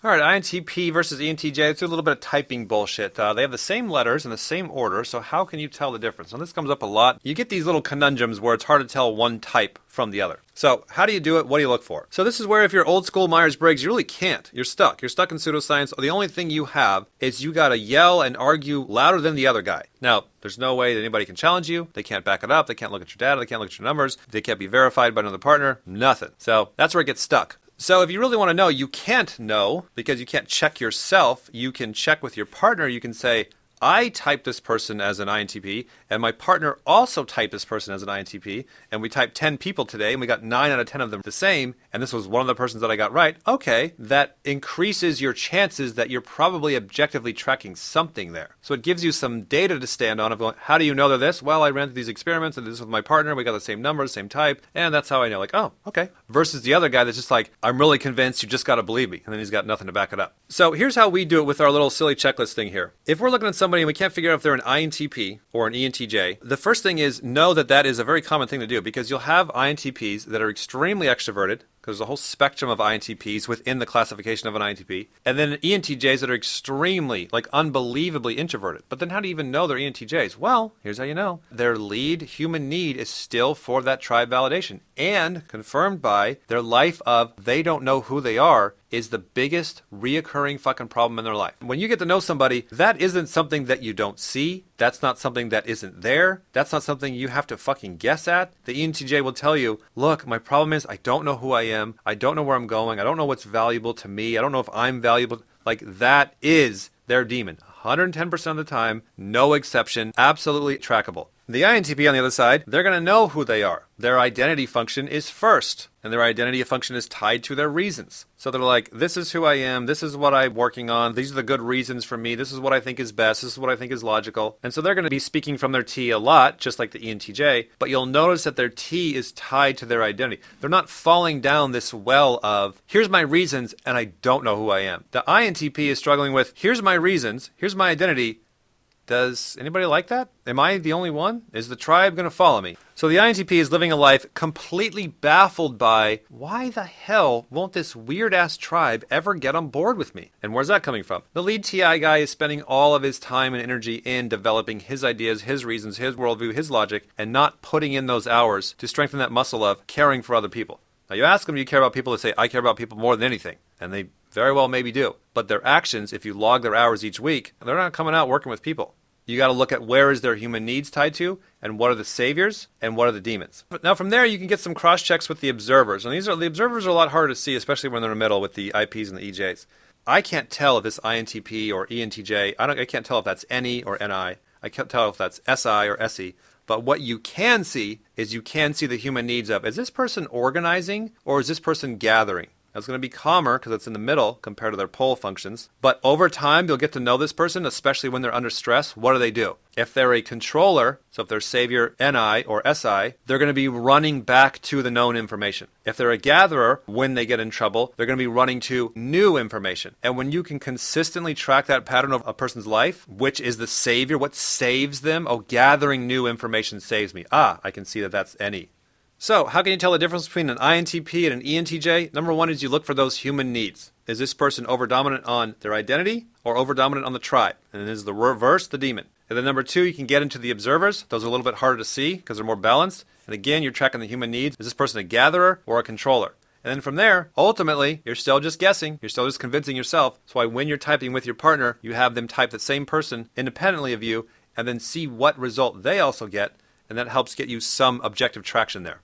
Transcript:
All right, INTP versus ENTJ. It's a little bit of typing bullshit. They have the same letters in the same order, so how can you tell the difference? And this comes up a lot. You get these little conundrums where it's hard to tell one type from the other. So how do you do it? What do you look for? So this is where if you're old school Myers-Briggs, you really can't. You're stuck. You're stuck in pseudoscience. The only thing you have is you got to yell and argue louder than the other guy. Now, there's no way that anybody can challenge you. They can't back it up. They can't look at your data. They can't look at your numbers. They can't be verified by another partner. Nothing. So that's where it gets stuck. So if you really want to know, you can't know because you can't check yourself. You can check with your partner. You can say, I typed this person as an INTP, and my partner also typed this person as an INTP, and we typed 10 people today, and we got 9 out of 10 of them the same, and this was one of the persons that I got right. Okay, that increases your chances that you're probably objectively tracking something there. So it gives you some data to stand on of going, how do you know they're this? Well, I ran through these experiments, and this with my partner, we got the same number, same type, and that's how I know, like, oh, okay. Versus the other guy that's just like, I'm really convinced, you just got to believe me, and then he's got nothing to back it up. So here's how we do it with our little silly checklist thing here. If we're looking at somebody and we can't figure out if they're an INTP or an ENTJ, the first thing is know that that is a very common thing to do because you'll have INTPs that are extremely extroverted, because there's a whole spectrum of INTPs within the classification of an INTP, and then ENTJs that are extremely, like unbelievably introverted. But then how do you even know they're ENTJs? Well, here's how you know. Their lead human need is still for that tribe validation, and confirmed by their life of they don't know who they are is the biggest reoccurring fucking problem in their life. When you get to know somebody, that isn't something that you don't see. That's not something that isn't there. That's not something you have to fucking guess at. The ENTJ will tell you, look, my problem is I don't know who I am. I don't know where I'm going. I don't know what's valuable to me. I don't know if I'm valuable. Like that is their demon. 110% of the time, no exception, absolutely trackable. The INTP on the other side, they're going to know who they are. Their identity function is first, and their identity function is tied to their reasons. So they're like, this is who I am, this is what I'm working on, these are the good reasons for me, this is what I think is best, this is what I think is logical. And so they're going to be speaking from their T a lot, just like the ENTJ, but you'll notice that their T is tied to their identity. They're not falling down this well of, here's my reasons, and I don't know who I am. The INTP is struggling with, here's my reasons, here's my identity. Does anybody like that? Am I the only one? Is the tribe going to follow me? So the INTP is living a life completely baffled by, why the hell won't this weird-ass tribe ever get on board with me? And where's that coming from? The lead TI guy is spending all of his time and energy in developing his ideas, his reasons, his worldview, his logic, and not putting in those hours to strengthen that muscle of caring for other people. Now you ask them, do you care about people? They say, I care about people more than anything. And they very well maybe do. But their actions, if you log their hours each week, they're not coming out working with people. You got to look at where is their human needs tied to, and what are the saviors, and what are the demons. But now from there, you can get some cross checks with the observers, and the observers are a lot harder to see, especially when they're in the middle with the IPs and the EJs. I can't tell if this INTP or ENTJ. I can't tell if that's NE or NI. I can't tell if that's SI or SE. But what you can see is you can see the human needs of, is this person organizing or is this person gathering? It's going to be calmer because it's in the middle compared to their pole functions. But over time, you'll get to know this person, especially when they're under stress. What do? If they're a controller, so if they're savior NI or SI, they're going to be running back to the known information. If they're a gatherer, when they get in trouble, they're going to be running to new information. And when you can consistently track that pattern of a person's life, which is the savior, what saves them? Oh, gathering new information saves me. I can see that that's NE. So, how can you tell the difference between an INTP and an ENTJ? Number one is you look for those human needs. Is this person over-dominant on their identity or over-dominant on the tribe? And is the reverse the demon? And then number two, you can get into the observers. Those are a little bit harder to see because they're more balanced. And again, you're tracking the human needs. Is this person a gatherer or a controller? And then from there, ultimately, you're still just guessing. You're still just convincing yourself. That's why when you're typing with your partner, you have them type the same person independently of you and then see what result they also get. And that helps get you some objective traction there.